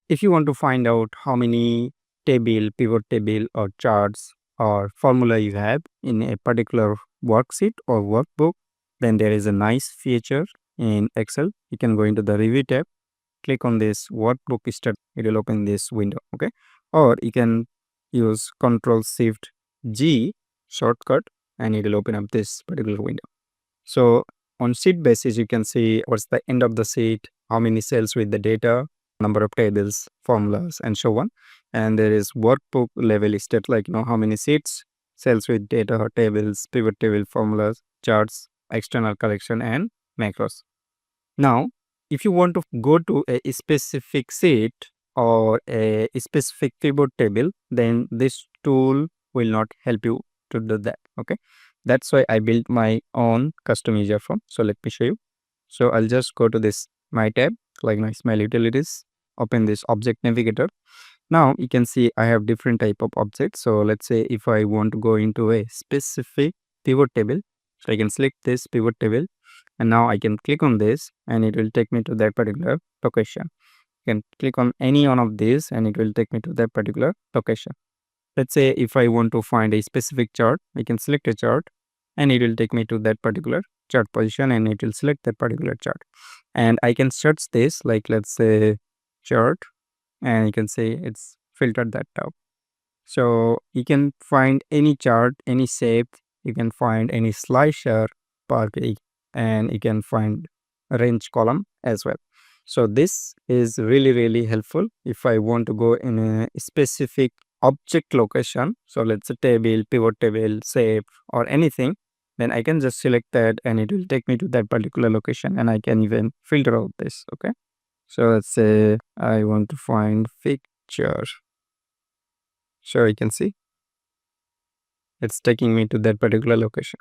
if you want to find out how many pivot table or charts or formula you have in a particular worksheet or workbook, then there is a nice feature in Excel. You can go into the review tab, click on this workbook start, it will open this window. Okay, or you can use Control Shift G shortcut and it will open up this particular window. So on sheet basis, you can see what's the end of the sheet, how many cells with the data, number of tables, formulas, and so on. And there is workbook level state, like how many sheets, cells with data or tables, pivot table, formulas, charts, external collection, and macros. Now, if you want to go to a specific sheet or a specific pivot table, then this tool will not help you to do that. Okay, that's why I built my own custom user form. So let me show you. So I'll just go to this my tab, like nice my utilities, open this object navigator. Now you can see I have different type of objects. So let's say if I want to go into a specific pivot table, so I can select this pivot table and now I can click on this and it will take me to that particular location. You can click on any one of these and it will take me to that particular location. Let's say if I want to find a specific chart, I can select a chart and it will take me to that particular chart position and it will select that particular chart. And I can search this, like let's say chart, and you can see it's filtered that out. So you can find any chart, any shape, you can find any slicer, parquet, and you can find a range column as well. So this is really helpful if I want to go in a specific object location. So let's say table, pivot table, shape, or anything. Then I can just select that and it will take me to that particular location and I can even filter out this. Okay. So let's say I want to find picture. So you can see it's taking me to that particular location.